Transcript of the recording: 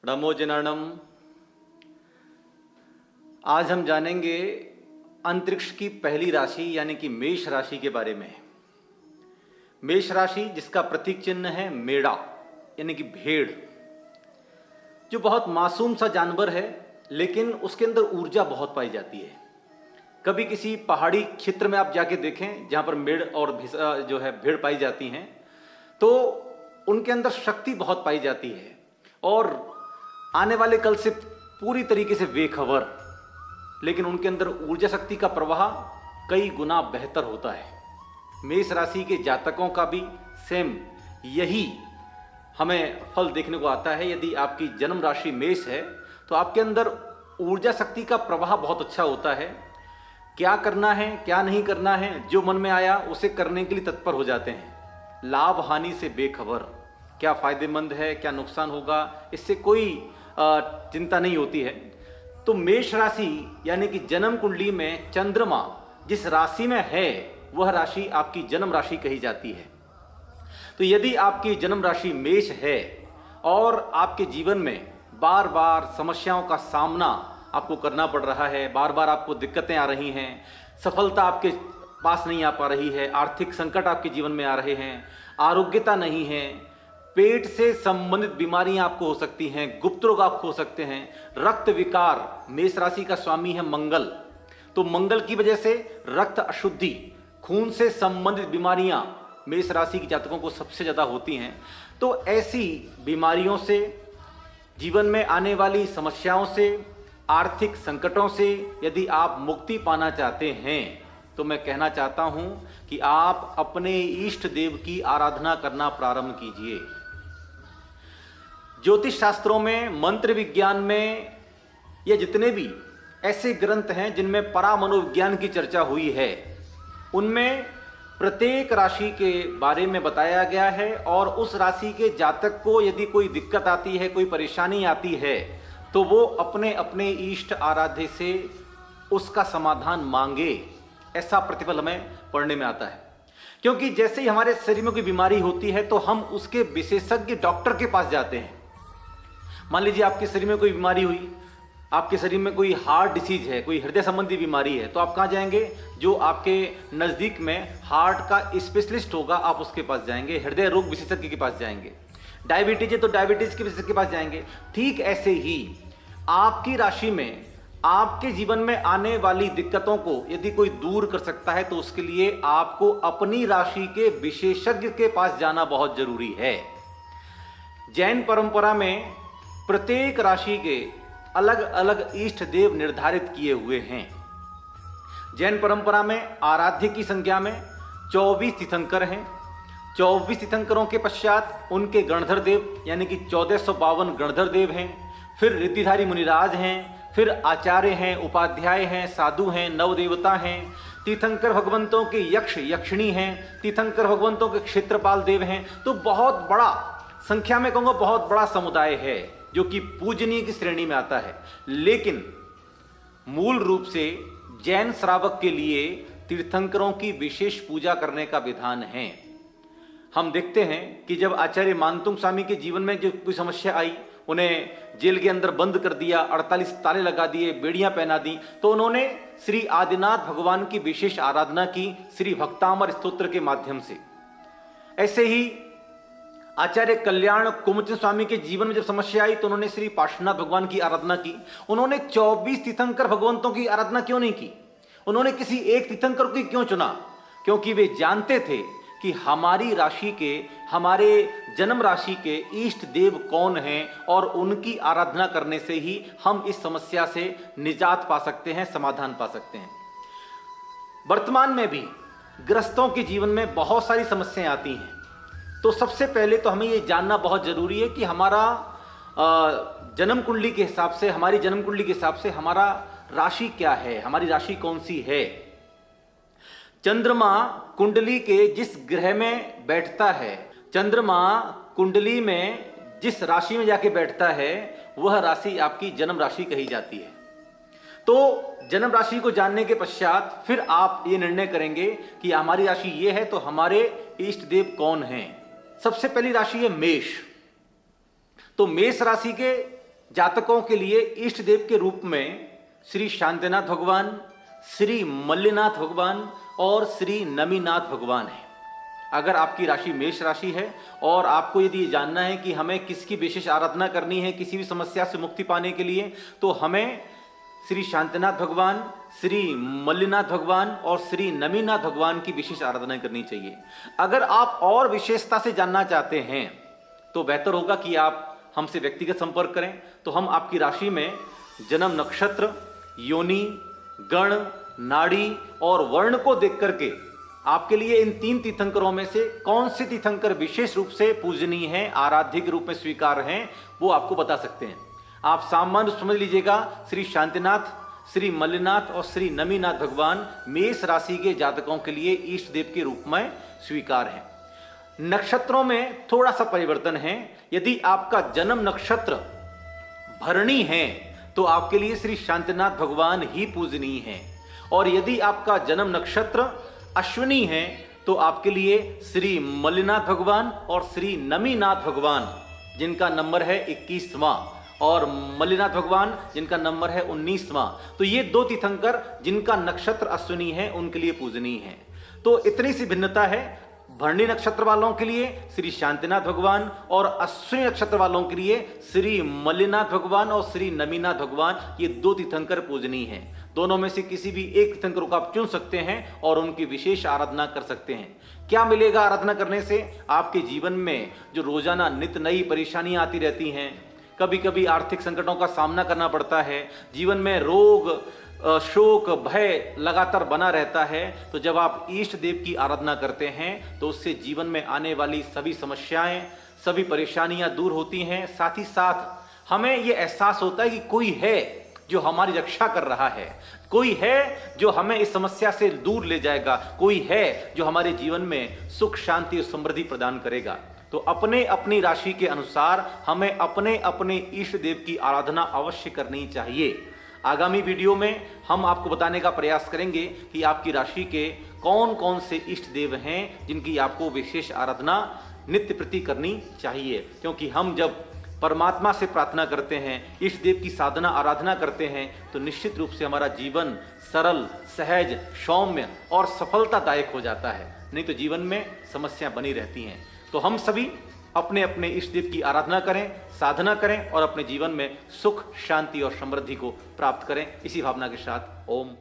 नमो जनार्दनम। आज हम जानेंगे अंतरिक्ष की पहली राशि यानी कि मेष राशि के बारे में। मेष राशि जिसका प्रतीक चिन्ह है मेढ़ा यानी कि भेड़, जो बहुत मासूम सा जानवर है लेकिन उसके अंदर ऊर्जा बहुत पाई जाती है। कभी किसी पहाड़ी क्षेत्र में आप जाके देखें जहाँ पर मेढ़ और जो है भेड़ पाई जाती हैं, तो उनके अंदर शक्ति बहुत पाई जाती है और आने वाले कल से पूरी तरीके से बेखबर, लेकिन उनके अंदर ऊर्जा शक्ति का प्रवाह कई गुना बेहतर होता है। मेष राशि के जातकों का भी सेम यही हमें फल देखने को आता है। यदि आपकी जन्म राशि मेष है तो आपके अंदर ऊर्जा शक्ति का प्रवाह बहुत अच्छा होता है। क्या करना है क्या नहीं करना है, जो मन में आया उसे करने के लिए तत्पर हो जाते हैं। लाभ हानि से बेखबर, क्या फायदेमंद है क्या नुकसान होगा, इससे कोई चिंता नहीं होती है। तो मेष राशि यानी कि जन्म कुंडली में चंद्रमा जिस राशि में है वह राशि आपकी जन्म राशि कही जाती है। तो यदि आपकी जन्म राशि मेष है और आपके जीवन में बार बार समस्याओं का सामना आपको करना पड़ रहा है, बार बार आपको दिक्कतें आ रही हैं, सफलता आपके पास नहीं आ पा रही है, आर्थिक संकट आपके जीवन में आ रहे हैं, आरोग्यता नहीं है, पेट से संबंधित बीमारियां आपको हो सकती हैं, गुप्त रोग आपको हो सकते हैं, रक्त विकार, मेष राशि का स्वामी है मंगल, तो मंगल की वजह से रक्त अशुद्धि, खून से संबंधित बीमारियां मेष राशि के जातकों को सबसे ज्यादा होती हैं। तो ऐसी बीमारियों से, जीवन में आने वाली समस्याओं से, आर्थिक संकटों से यदि आप मुक्ति पाना चाहते हैं तो मैं कहना चाहता हूं कि आप अपने इष्ट देव की आराधना करना प्रारंभ कीजिए। ज्योतिष शास्त्रों में, मंत्र विज्ञान में, ये जितने भी ऐसे ग्रंथ हैं जिनमें परामनोविज्ञान की चर्चा हुई है, उनमें प्रत्येक राशि के बारे में बताया गया है और उस राशि के जातक को यदि कोई दिक्कत आती है, कोई परेशानी आती है, तो वो अपने अपने इष्ट आराध्य से उसका समाधान मांगे, ऐसा प्रतिफल हमें पढ़ने में आता है। क्योंकि जैसे ही हमारे शरीर में कोई बीमारी होती है तो हम उसके विशेषज्ञ डॉक्टर के पास जाते हैं। मान लीजिए आपके शरीर में कोई बीमारी हुई, आपके शरीर में कोई हार्ट डिसीज है, कोई हृदय संबंधी बीमारी है, तो आप कहाँ जाएंगे? जो आपके नज़दीक में हार्ट का स्पेशलिस्ट होगा आप उसके पास जाएंगे, हृदय रोग विशेषज्ञ के पास जाएंगे। डायबिटीज है तो डायबिटीज के विशेषज्ञ के पास जाएंगे। ठीक ऐसे ही आपकी राशि में आपके जीवन में आने वाली दिक्कतों को यदि कोई दूर कर सकता है तो उसके लिए आपको अपनी राशि के विशेषज्ञ के पास जाना बहुत जरूरी है। जैन परंपरा में प्रत्येक राशि के अलग अलग इष्ट देव निर्धारित किए हुए हैं। जैन परंपरा में आराध्य की संख्या में 24 तीर्थंकर हैं। 24 तीर्थंकरों के पश्चात उनके गणधर देव यानी कि 1452 गणधर देव हैं, फिर रिद्धिधारी मुनिराज हैं, फिर आचार्य हैं, उपाध्याय हैं, साधु हैं, नवदेवता हैं, तीर्थंकर भगवंतों के यक्ष यक्षिणी हैं, तीर्थंकर भगवंतों के क्षेत्रपाल देव हैं। तो बहुत बड़ा, संख्या में कहूँगा बहुत बड़ा समुदाय है जो कि पूजनीय की श्रेणी में आता है। लेकिन मूल रूप से जैन श्रावक के लिए तीर्थंकरों की विशेष पूजा करने का विधान है। हम देखते हैं कि जब आचार्य मानतुंग स्वामी के जीवन में जो कोई समस्या आई, उन्हें जेल के अंदर बंद कर दिया, 48 ताले लगा दिए, बेड़ियां पहना दी, तो उन्होंने श्री आदिनाथ भगवान की विशेष आराधना की श्री भक्तामर स्तोत्र के माध्यम से। ऐसे ही आचार्य कल्याण कुमचंद स्वामी के जीवन में जब समस्या आई तो उन्होंने श्री पार्श्वनाथ भगवान की आराधना की। उन्होंने 24 तीर्थंकर भगवंतों की आराधना क्यों नहीं की? उन्होंने किसी एक तीर्थंकर को क्यों चुना? क्योंकि वे जानते थे कि हमारी राशि के, हमारे जन्म राशि के इष्ट देव कौन हैं और उनकी आराधना करने से ही हम इस समस्या से निजात पा सकते हैं, समाधान पा सकते हैं। वर्तमान में भी ग्रस्तों के जीवन में बहुत सारी समस्याएं आती हैं। तो सबसे पहले तो हमें ये जानना बहुत जरूरी है कि हमारा जन्म कुंडली के हिसाब से, हमारी जन्म कुंडली के हिसाब से हमारा राशि क्या है, हमारी राशि कौन सी है। चंद्रमा कुंडली के जिस ग्रह में बैठता है, चंद्रमा कुंडली में जिस राशि में जाके बैठता है, वह राशि आपकी जन्म राशि कही जाती है। तो जन्म राशि को जानने के पश्चात फिर आप ये निर्णय करेंगे कि हमारी राशि ये है तो हमारे इष्ट देव कौन हैं। सबसे पहली राशि है मेष। तो मेष राशि के जातकों के लिए इष्ट देव के रूप में श्री शांतिनाथ भगवान, श्री मल्लिनाथ भगवान और श्री नमीनाथ भगवान है। अगर आपकी राशि मेष राशि है और आपको यदि ये जानना है कि हमें किसकी विशेष आराधना करनी है किसी भी समस्या से मुक्ति पाने के लिए, तो हमें श्री शांतिनाथ भगवान, श्री मल्लिनाथ भगवान और श्री नमीनाथ भगवान की विशेष आराधना करनी चाहिए। अगर आप और विशेषता से जानना चाहते हैं तो बेहतर होगा कि आप हमसे व्यक्तिगत संपर्क करें। तो हम आपकी राशि में जन्म नक्षत्र, योनि, गण, नाड़ी और वर्ण को देख करके आपके लिए इन 3 तीर्थंकरों में से कौन से तीर्थंकर विशेष रूप से पूजनीय हैं, आराध्य के रूप में स्वीकार हैं, वो आपको बता सकते हैं। आप सामान्य समझ लीजिएगा, श्री शांतिनाथ, श्री मल्लिनाथ और श्री नमीनाथ भगवान मेष राशि के जातकों के लिए इष्ट देव के रूप में स्वीकार हैं। नक्षत्रों में थोड़ा सा परिवर्तन है। यदि आपका जन्म नक्षत्र भरणी है तो आपके लिए श्री शांतिनाथ भगवान ही पूजनीय हैं, और यदि आपका जन्म नक्षत्र अश्विनी है तो आपके लिए श्री मल्लिनाथ भगवान और श्री नमीनाथ भगवान जिनका नंबर है 21वां और मल्लिनाथ भगवान जिनका नंबर है 19वां, तो ये 2 तीर्थंकर जिनका नक्षत्र अश्विनी है उनके लिए पूजनीय है। तो इतनी सी भिन्नता है। भरणी नक्षत्र वालों के लिए श्री शांतिनाथ भगवान और अश्विनी नक्षत्र वालों के लिए श्री मल्लिनाथ भगवान और श्री नमीनाथ भगवान, ये 2 तीर्थंकर पूजनीय हैं। दोनों में से किसी भी एक तीर्थंकर को आप चुन सकते हैं और उनकी विशेष आराधना कर सकते हैं। क्या मिलेगा आराधना करने से? आपके जीवन में जो रोजाना नित्य नई परेशानियां आती रहती हैं, कभी कभी आर्थिक संकटों का सामना करना पड़ता है, जीवन में रोग, शोक, भय लगातार बना रहता है, तो जब आप इष्ट देव की आराधना करते हैं तो उससे जीवन में आने वाली सभी समस्याएं, सभी परेशानियां दूर होती हैं। साथ ही साथ हमें यह एहसास होता है कि कोई है जो हमारी रक्षा कर रहा है, कोई है जो हमें इस समस्या से दूर ले जाएगा, कोई है जो हमारे जीवन में सुख, शांति और समृद्धि प्रदान करेगा। तो अपने अपनी राशि के अनुसार हमें अपने अपने इष्ट देव की आराधना अवश्य करनी चाहिए। आगामी वीडियो में हम आपको बताने का प्रयास करेंगे कि आपकी राशि के कौन कौन से इष्ट देव हैं जिनकी आपको विशेष आराधना नित्य प्रति करनी चाहिए। क्योंकि हम जब परमात्मा से प्रार्थना करते हैं, इष्ट देव की साधना आराधना करते हैं, तो निश्चित रूप से हमारा जीवन सरल, सहज, सौम्य और सफलतादायक हो जाता है। नहीं तो जीवन में समस्याएं बनी रहती हैं। तो हम सभी अपने अपने इष्ट देव की आराधना करें, साधना करें और अपने जीवन में सुख, शांति और समृद्धि को प्राप्त करें। इसी भावना के साथ ओम।